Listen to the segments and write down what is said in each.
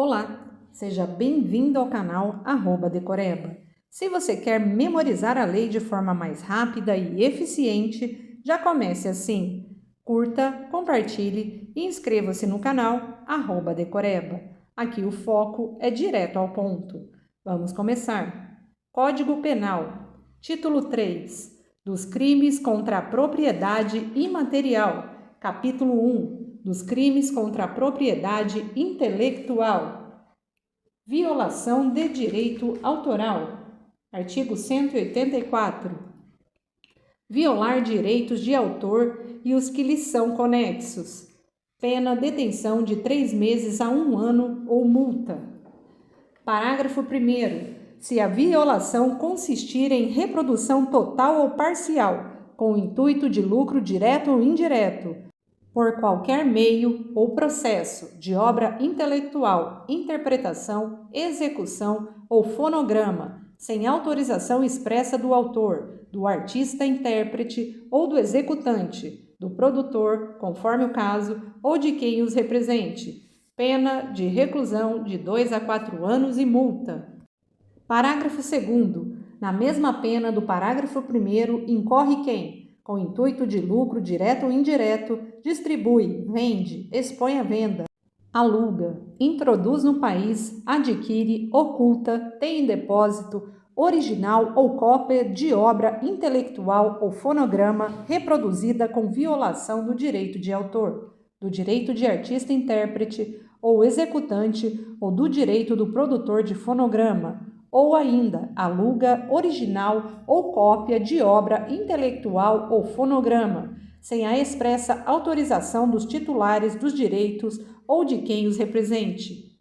Olá, seja bem-vindo ao canal @decoreba. Se você quer memorizar a lei de forma mais rápida e eficiente, já comece assim. Curta, compartilhe e inscreva-se no canal @decoreba. Aqui o foco é direto ao ponto. Vamos começar. Código Penal. Título 3. Dos crimes contra a propriedade imaterial. Capítulo 1. Dos crimes contra a propriedade intelectual. Violação de direito autoral. Artigo 184. Violar direitos de autor e os que lhes são conexos. Pena detenção de 3 meses a 1 ano ou multa. Parágrafo 1º. Se a violação consistir em reprodução total ou parcial, com o intuito de lucro direto ou indireto, por qualquer meio ou processo de obra intelectual, interpretação, execução ou fonograma, sem autorização expressa do autor, do artista-intérprete ou do executante, do produtor, conforme o caso, ou de quem os represente, pena de reclusão de 2 a 4 anos e multa. Parágrafo 2º. Na mesma pena do parágrafo 1º, incorre quem, com intuito de lucro direto ou indireto, distribui, vende, expõe à venda, aluga, introduz no país, adquire, oculta, tem em depósito, original ou cópia de obra intelectual ou fonograma reproduzida com violação do direito de autor, do direito de artista-intérprete ou executante ou do direito do produtor de fonograma, ou ainda aluga original ou cópia de obra intelectual ou fonograma, sem a expressa autorização dos titulares dos direitos ou de quem os represente.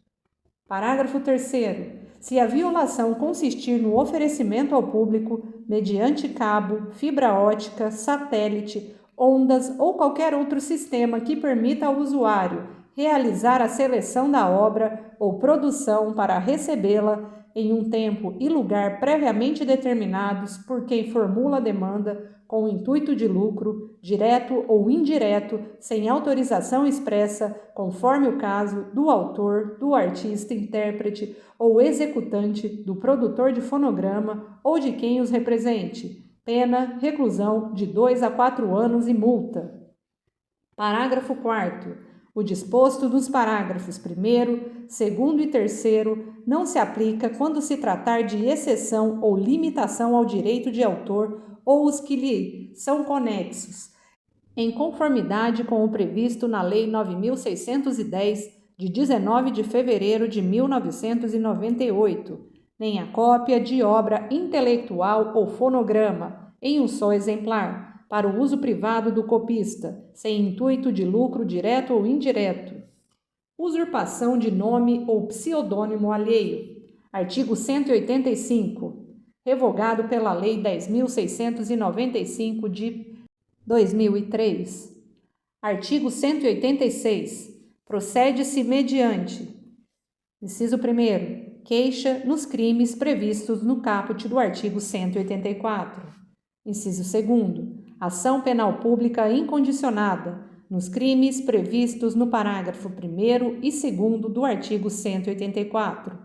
Parágrafo 3º. Se a violação consistir no oferecimento ao público, mediante cabo, fibra ótica, satélite, ondas ou qualquer outro sistema que permita ao usuário realizar a seleção da obra ou produção para recebê-la em um tempo e lugar previamente determinados por quem formula a demanda com o intuito de lucro, direto ou indireto, sem autorização expressa, conforme o caso, do autor, do artista, intérprete ou executante, do produtor de fonograma ou de quem os represente. Pena, reclusão de 2 a 4 anos e multa. Parágrafo 4º. O disposto dos parágrafos 1º, 2º e 3º não se aplica quando se tratar de exceção ou limitação ao direito de autor ou os que lhe são conexos, em conformidade com o previsto na Lei 9.610, de 19 de fevereiro de 1998, nem a cópia de obra intelectual ou fonograma, em um só exemplar, para o uso privado do copista, sem intuito de lucro direto ou indireto. Usurpação de nome ou pseudônimo alheio. Artigo 185. Revogado pela Lei 10.695 de 2003. Artigo 186. Procede-se mediante: inciso 1º, queixa nos crimes previstos no caput do artigo 184. Inciso 2º, ação penal pública incondicionada, nos crimes previstos no parágrafo 1º e 2º do artigo 184.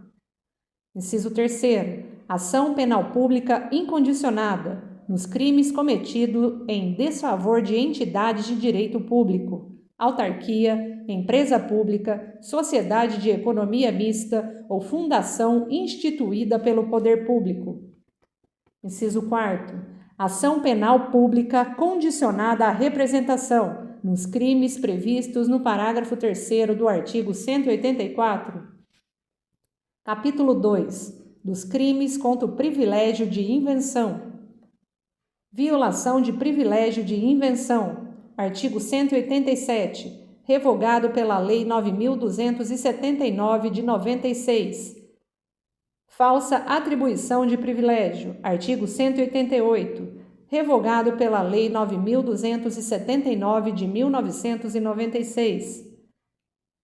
Inciso 3º, ação penal pública incondicionada, nos crimes cometidos em desfavor de entidades de direito público, autarquia, empresa pública, sociedade de economia mista ou fundação instituída pelo poder público. Inciso 4º, ação penal pública condicionada à representação, nos crimes previstos no parágrafo 3º do artigo 184. Capítulo 2. Dos crimes contra o privilégio de invenção. Violação de privilégio de invenção. Artigo 187. Revogado pela Lei 9.279 de 96. Falsa atribuição de privilégio. Artigo 188. Revogado pela Lei 9.279 de 1996.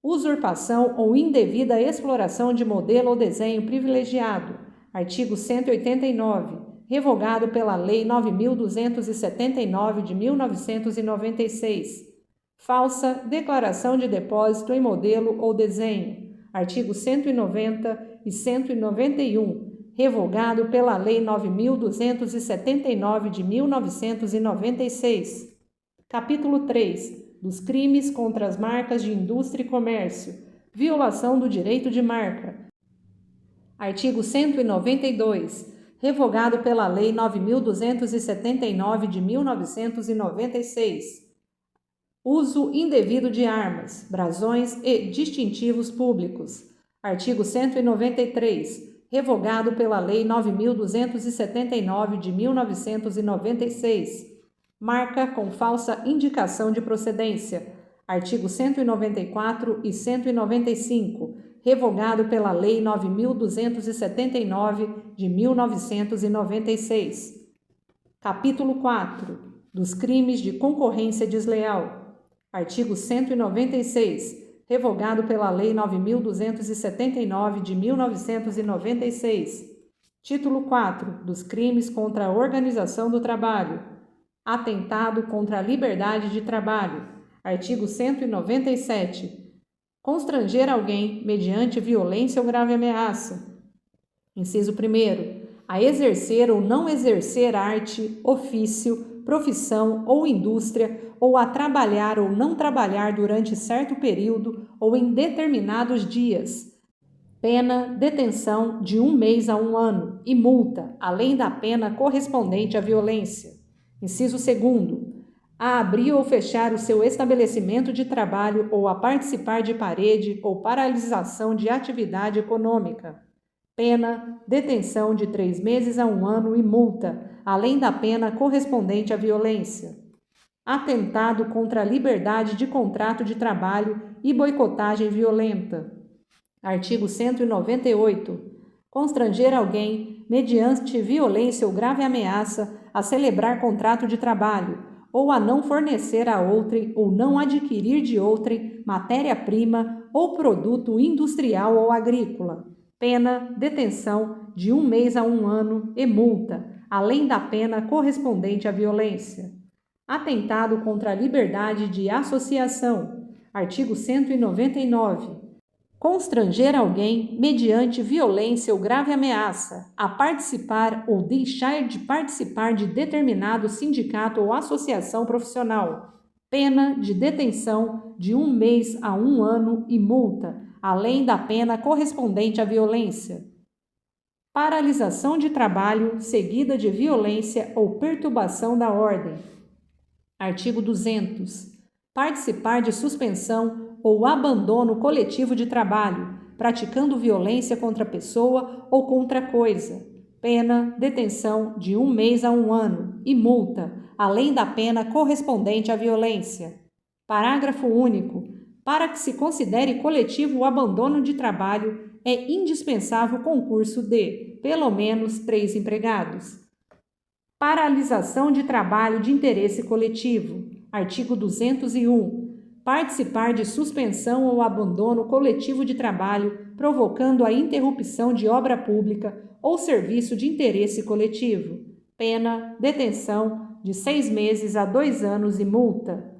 Usurpação ou indevida exploração de modelo ou desenho privilegiado. Artigo 189. Revogado pela Lei 9.279 de 1996. Falsa declaração de depósito em modelo ou desenho. Artigo 190 e 191, revogado pela Lei 9.279 de 1996. Capítulo 3. Dos crimes contra as marcas de indústria e comércio. Violação do direito de marca. Artigo 192. Revogado pela Lei 9.279 de 1996. Uso indevido de armas, brasões e distintivos públicos. Artigo 193. Revogado pela Lei 9.279 de 1996. Marca com falsa indicação de procedência. Artigo 194 e 195. Revogado pela Lei 9.279 de 1996. Capítulo 4. Dos crimes de concorrência desleal. Artigo 196. Revogado pela Lei 9.279 de 1996. Título 4. Dos crimes contra a organização do trabalho. Atentado contra a liberdade de trabalho. Artigo 197. Constranger alguém mediante violência ou grave ameaça. Inciso 1º. A exercer ou não exercer arte, ofício, profissão ou indústria, ou a trabalhar ou não trabalhar durante certo período ou em determinados dias. Pena, detenção de 1 mês a 1 ano e multa, além da pena correspondente à violência. Inciso 2º. A abrir ou fechar o seu estabelecimento de trabalho ou a participar de parede ou paralisação de atividade econômica. Pena, detenção de 3 meses a 1 ano e multa, além da pena correspondente à violência. Atentado contra a liberdade de contrato de trabalho e boicotagem violenta. Artigo 198. Constranger alguém, mediante violência ou grave ameaça, a celebrar contrato de trabalho, ou a não fornecer a outrem ou não adquirir de outrem matéria-prima ou produto industrial ou agrícola. Pena, detenção de 1 mês a 1 ano e multa, além da pena correspondente à violência. Atentado contra a liberdade de associação. Artigo 199. Constranger alguém, mediante violência ou grave ameaça, a participar ou deixar de participar de determinado sindicato ou associação profissional. Pena de detenção de 1 mês a 1 ano e multa, além da pena correspondente à violência. Paralisação de trabalho seguida de violência ou perturbação da ordem. Artigo 200. Participar de suspensão ou abandono coletivo de trabalho, praticando violência contra a pessoa ou contra coisa. Pena, detenção de 1 mês a 1 ano e multa, além da pena correspondente à violência. Parágrafo único. Para que se considere coletivo o abandono de trabalho, é indispensável o concurso de, pelo menos, 3 empregados. Paralisação de trabalho de interesse coletivo. Artigo 201. Participar de suspensão ou abandono coletivo de trabalho, provocando a interrupção de obra pública ou serviço de interesse coletivo. Pena, detenção de 6 meses a 2 anos e multa.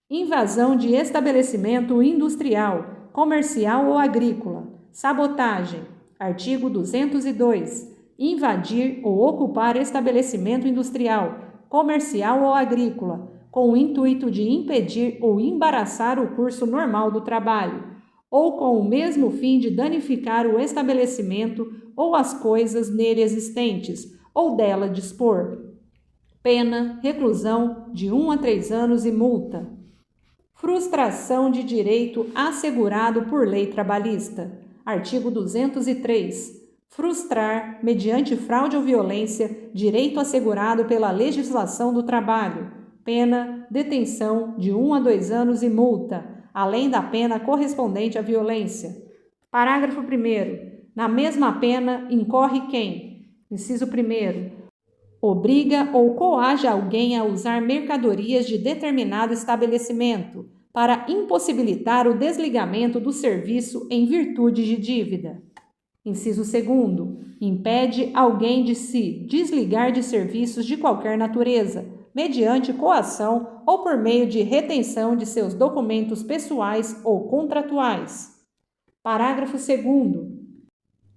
Invasão de estabelecimento industrial, comercial ou agrícola. Sabotagem. Artigo 202. Invadir ou ocupar estabelecimento industrial, comercial ou agrícola, com o intuito de impedir ou embaraçar o curso normal do trabalho, ou com o mesmo fim de danificar o estabelecimento ou as coisas nele existentes, ou dela dispor. Pena, reclusão de 1 a 3 anos e multa. Frustração de direito assegurado por lei trabalhista. Artigo 203. Frustrar, mediante fraude ou violência, direito assegurado pela legislação do trabalho. Pena, detenção de 1 a 2 anos e multa, além da pena correspondente à violência. Parágrafo 1º. Na mesma pena incorre quem? Inciso 1º. Obriga ou coage alguém a usar mercadorias de determinado estabelecimento para impossibilitar o desligamento do serviço em virtude de dívida. Inciso 2º. Impede alguém de se desligar de serviços de qualquer natureza, mediante coação ou por meio de retenção de seus documentos pessoais ou contratuais. Parágrafo 2º.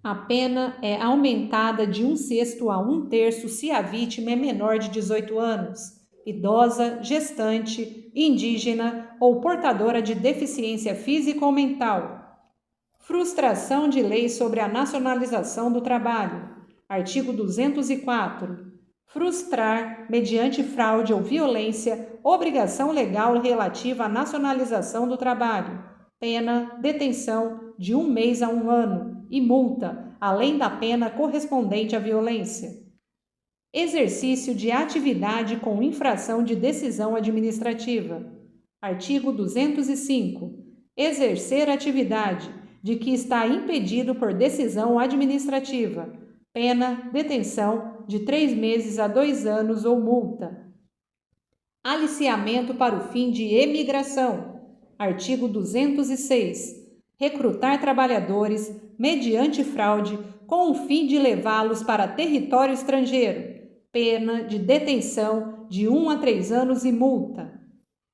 A pena é aumentada de 1/6 a 1/3 se a vítima é menor de 18 anos, idosa, gestante, indígena ou portadora de deficiência física ou mental. Frustração de lei sobre a nacionalização do trabalho. Artigo 204. Frustrar, mediante fraude ou violência, obrigação legal relativa à nacionalização do trabalho. Pena, detenção de 1 mês a 1 ano e multa, além da pena correspondente à violência. Exercício de atividade com infração de decisão administrativa. Artigo 205. Exercer atividade de que está impedido por decisão administrativa. Pena, detenção de 3 meses a 2 anos ou multa. Aliciamento para o fim de emigração. Artigo 206. Recrutar trabalhadores mediante fraude com o fim de levá-los para território estrangeiro. Pena de detenção de 1 a 3 anos e multa.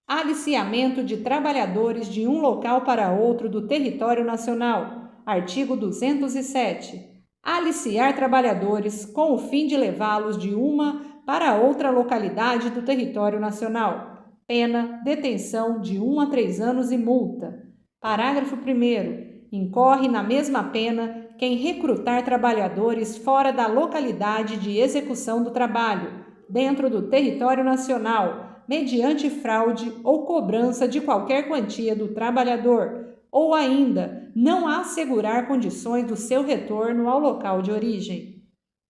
Aliciamento de trabalhadores de um local para outro do território nacional. Artigo 207. Aliciar trabalhadores com o fim de levá-los de uma para outra localidade do território nacional. Pena, detenção de 1 a 3 anos e multa. Parágrafo 1º. Incorre na mesma pena quem recrutar trabalhadores fora da localidade de execução do trabalho, dentro do território nacional, mediante fraude ou cobrança de qualquer quantia do trabalhador, ou ainda não assegurar condições do seu retorno ao local de origem.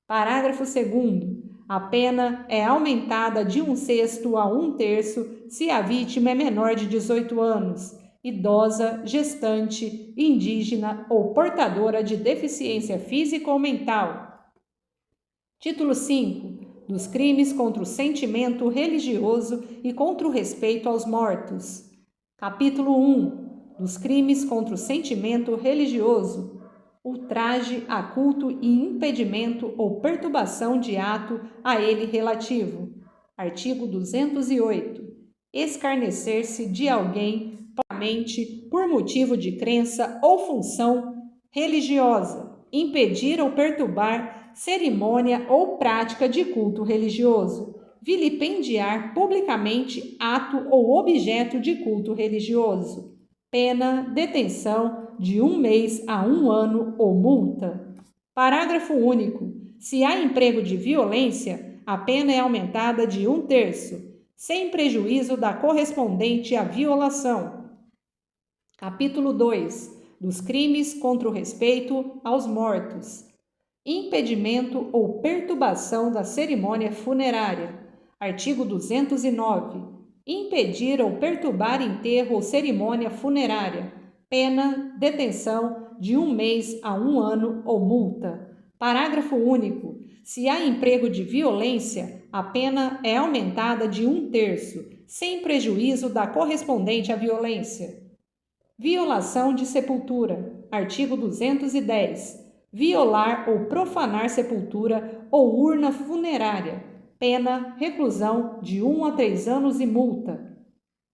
Parágrafo 2º. A pena é aumentada de 1/6 a 1/3 se a vítima é menor de 18 anos, idosa, gestante, indígena ou portadora de deficiência física ou mental. Título 5. Dos crimes contra o sentimento religioso e contra o respeito aos mortos. Capítulo 1. Dos crimes contra o sentimento religioso. Ultraje a culto e impedimento ou perturbação de ato a ele relativo. Artigo 208. Escarnecer-se de alguém por motivo de crença ou função religiosa, impedir ou perturbar cerimônia ou prática de culto religioso, vilipendiar publicamente ato ou objeto de culto religioso. Pena, detenção de 1 mês a 1 ano ou multa. Parágrafo único. Se há emprego de violência, a pena é aumentada de 1/3, sem prejuízo da correspondente à violação. Capítulo 2. Dos crimes contra o respeito aos mortos. Impedimento ou perturbação da cerimônia funerária. Artigo 209. Impedir ou perturbar enterro ou cerimônia funerária. Pena, detenção de 1 mês a 1 ano ou multa. Parágrafo único. Se há emprego de violência, a pena é aumentada de 1/3, sem prejuízo da correspondente à violência. Violação de sepultura. Artigo 210. Violar ou profanar sepultura ou urna funerária. Pena, reclusão de 1 a 3 anos e multa.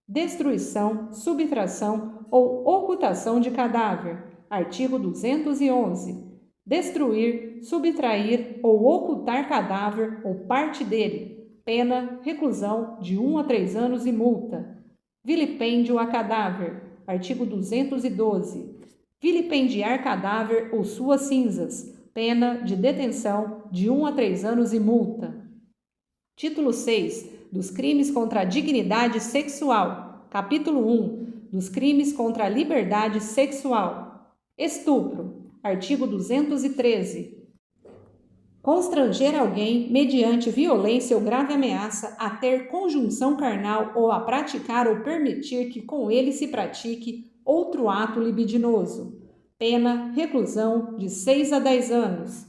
Destruição, subtração ou ocultação de cadáver. Artigo 211. Destruir, subtrair ou ocultar cadáver ou parte dele. Pena, reclusão de 1 a 3 anos e multa. Vilipêndio a cadáver. Artigo 212. Vilipendiar cadáver ou suas cinzas. Pena de detenção de 1 a 3 anos e multa. Título 6. Dos crimes contra a dignidade sexual. Capítulo 1. Dos crimes contra a liberdade sexual. Estupro. Artigo 213. Constranger alguém, mediante violência ou grave ameaça, a ter conjunção carnal ou a praticar ou permitir que com ele se pratique outro ato libidinoso. Pena, reclusão de 6 a 10 anos.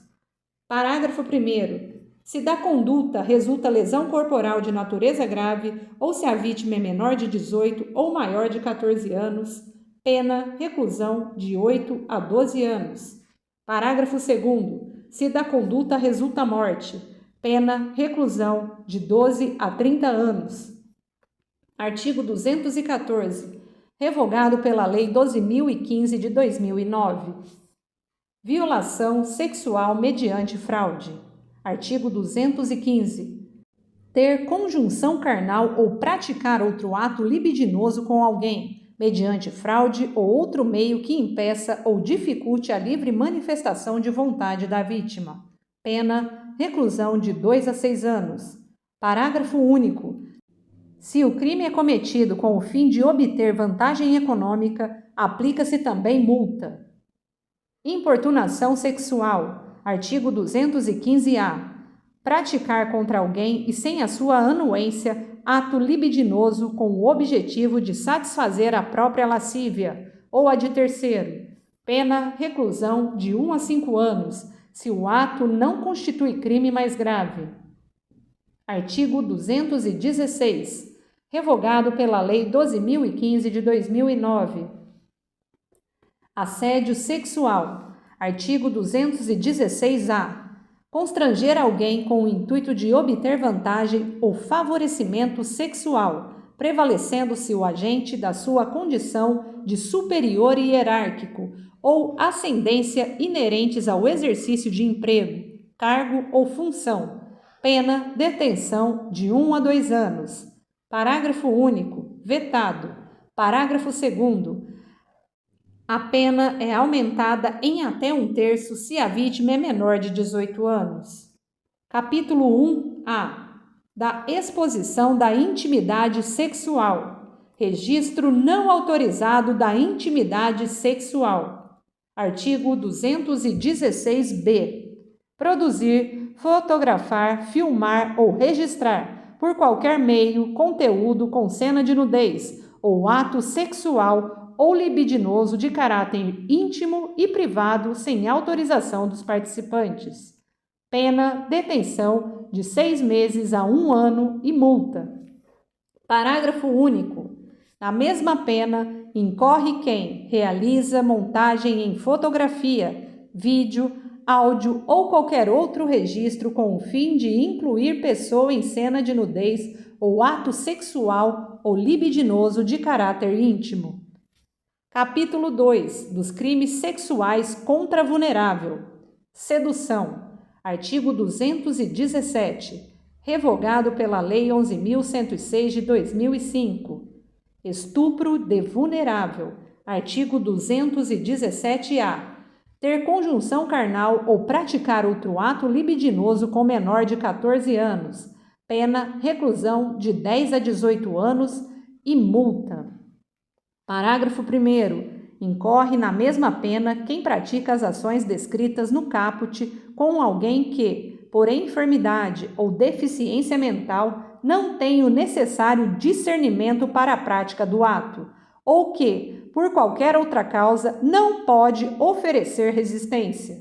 Parágrafo 1º. Se da conduta resulta lesão corporal de natureza grave ou se a vítima é menor de 18 ou maior de 14 anos, pena, reclusão de 8 a 12 anos. Parágrafo 2º. Se da conduta resulta morte, pena, reclusão de 12 a 30 anos. Artigo 214. revogado pela Lei 12.015 de 2009. Violação sexual mediante fraude. Artigo 215. Ter conjunção carnal ou praticar outro ato libidinoso com alguém, mediante fraude ou outro meio que impeça ou dificulte a livre manifestação de vontade da vítima. Pena: reclusão de 2 a 6 anos. Parágrafo único. Se o crime é cometido com o fim de obter vantagem econômica, aplica-se também multa. Importunação sexual. Artigo 215-A. Praticar contra alguém e sem a sua anuência ato libidinoso com o objetivo de satisfazer a própria lascívia ou a de terceiro. Pena: reclusão de 1 a 5 anos, se o ato não constitui crime mais grave. Artigo 216. Revogado pela Lei 12.015 de 2009. Assédio sexual. Artigo 216-A. Constranger alguém com o intuito de obter vantagem ou favorecimento sexual, prevalecendo-se o agente da sua condição de superior hierárquico ou ascendência inerentes ao exercício de emprego, cargo ou função. Pena: detenção de 1 a 2 anos. Parágrafo único. Vetado. Parágrafo 2º. A pena é aumentada em até 1/3 se a vítima é menor de 18 anos. Capítulo 1-A. Da exposição da intimidade sexual. Registro não autorizado da intimidade sexual. Artigo 216-B. Produzir, fotografar, filmar ou registrar, por qualquer meio, conteúdo com cena de nudez ou ato sexual ou libidinoso de caráter íntimo e privado sem autorização dos participantes. Pena: detenção de 6 meses a 1 ano e multa. Parágrafo único. Na mesma pena, incorre quem realiza montagem em fotografia, vídeo, áudio ou qualquer outro registro com o fim de incluir pessoa em cena de nudez ou ato sexual ou libidinoso de caráter íntimo. Capítulo 2. Dos crimes sexuais contra vulnerável. Sedução. Artigo 217. Revogado pela Lei 11.106 de 2005. Estupro de vulnerável. Artigo 217-A. Ter conjunção carnal ou praticar outro ato libidinoso com menor de 14 anos. Pena: reclusão de 10 a 18 anos e multa. Parágrafo 1º. Incorre na mesma pena quem pratica as ações descritas no caput com alguém que, por enfermidade ou deficiência mental, não tem o necessário discernimento para a prática do ato, ou que, por qualquer outra causa, não pode oferecer resistência.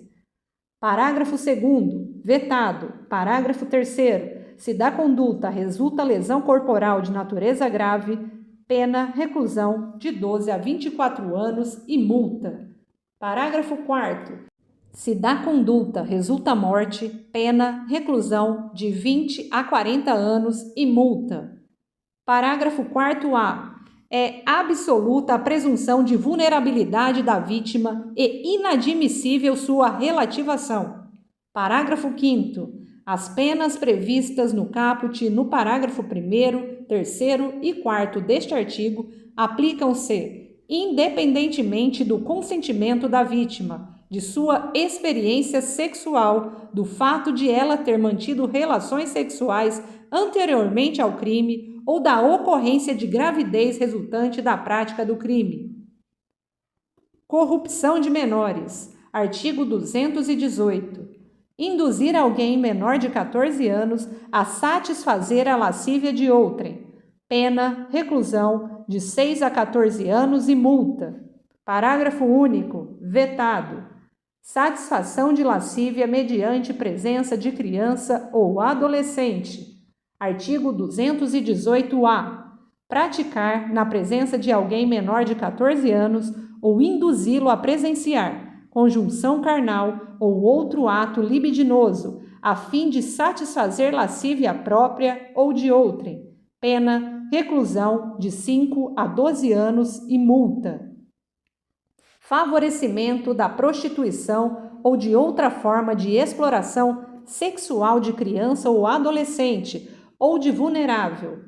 Parágrafo 2º. Vetado. Parágrafo 3º. Se da conduta resulta lesão corporal de natureza grave, pena: reclusão de 12 a 24 anos e multa. Parágrafo 4º. Se da conduta resulta morte, pena: reclusão de 20 a 40 anos e multa. Parágrafo 4º-A. É absoluta a presunção de vulnerabilidade da vítima e inadmissível sua relativação. Parágrafo 5º. As penas previstas no caput no parágrafo 1º, 3º e 4º deste artigo aplicam-se independentemente do consentimento da vítima, de sua experiência sexual, do fato de ela ter mantido relações sexuais anteriormente ao crime ou da ocorrência de gravidez resultante da prática do crime. Corrupção de menores. Artigo 218. Induzir alguém menor de 14 anos a satisfazer a lascívia de outrem. Pena: reclusão de 6 a 14 anos e multa. Parágrafo único. Vetado. Satisfação de lascívia mediante presença de criança ou adolescente. Artigo 218-A. Praticar, na presença de alguém menor de 14 anos, ou induzi-lo a presenciar conjunção carnal ou outro ato libidinoso, a fim de satisfazer lascívia própria ou de outrem. Pena: reclusão de 5 a 12 anos e multa. Favorecimento da prostituição ou de outra forma de exploração sexual de criança ou adolescente ou de vulnerável.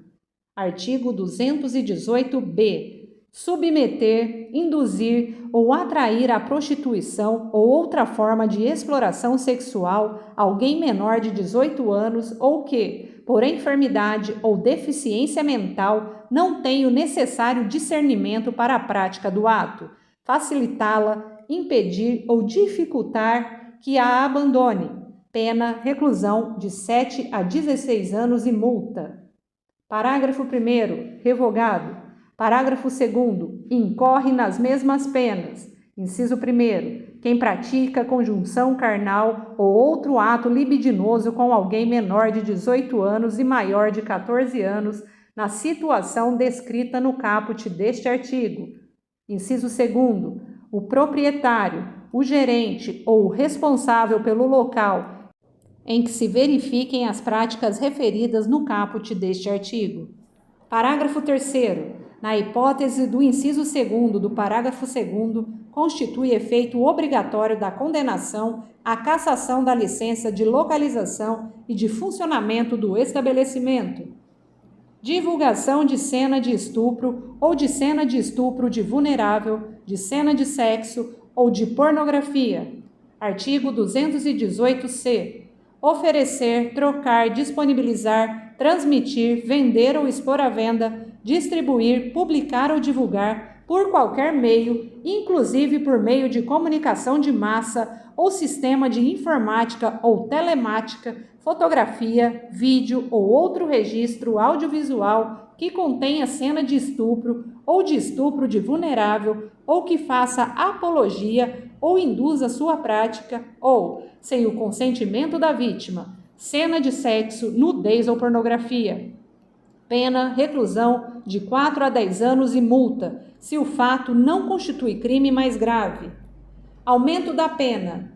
Artigo 218-B. Submeter, induzir ou atrair à prostituição ou outra forma de exploração sexual alguém menor de 18 anos ou que, por enfermidade ou deficiência mental, não tem o necessário discernimento para a prática do ato, facilitá-la, impedir ou dificultar que a abandone. Pena, reclusão de 7 a 16 anos e multa. Parágrafo 1º, revogado. Parágrafo 2º, incorre nas mesmas penas. Inciso 1º, quem pratica conjunção carnal ou outro ato libidinoso com alguém menor de 18 anos e maior de 14 anos, na situação descrita no caput deste artigo. Inciso 2º, o proprietário, o gerente ou o responsável pelo local em que se verifiquem as práticas referidas no caput deste artigo. Parágrafo 3º. Na hipótese do inciso 2º do parágrafo 2º, constitui efeito obrigatório da condenação a cassação da licença de localização e de funcionamento do estabelecimento. Divulgação de cena de estupro ou de cena de estupro de vulnerável, de cena de sexo ou de pornografia. Artigo 218-C. Oferecer, trocar, disponibilizar, transmitir, vender ou expor à venda, distribuir, publicar ou divulgar, por qualquer meio, inclusive por meio de comunicação de massa ou sistema de informática ou telemática, fotografia, vídeo ou outro registro audiovisual que contenha cena de estupro ou de estupro de vulnerável ou que faça apologia ou induza sua prática ou, sem o consentimento da vítima, cena de sexo, nudez ou pornografia. Pena, reclusão de 4 a 10 anos e multa, se o fato não constitui crime mais grave. Aumento da pena.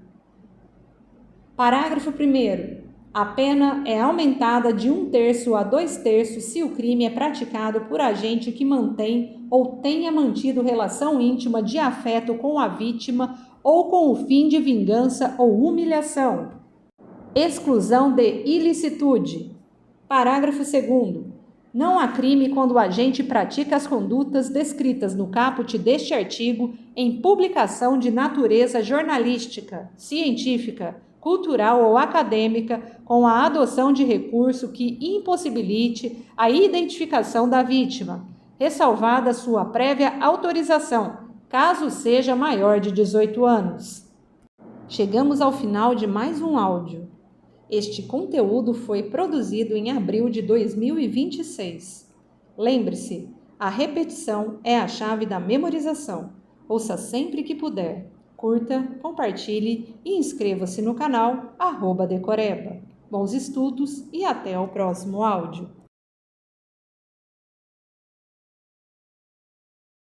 Parágrafo 1º. A pena é aumentada de 1/3 a 2/3 se o crime é praticado por agente que mantém ou tenha mantido relação íntima de afeto com a vítima ou com o fim de vingança ou humilhação. Exclusão de ilicitude. Parágrafo 2º. Não há crime quando o agente pratica as condutas descritas no caput deste artigo em publicação de natureza jornalística, científica, cultural ou acadêmica, com a adoção de recurso que impossibilite a identificação da vítima, ressalvada sua prévia autorização, caso seja maior de 18 anos. Chegamos ao final de mais um áudio. Este conteúdo foi produzido em abril de 2026. Lembre-se, a repetição é a chave da memorização. Ouça sempre que puder. Curta, compartilhe e inscreva-se no canal @decoreba. Bons estudos e até o próximo áudio.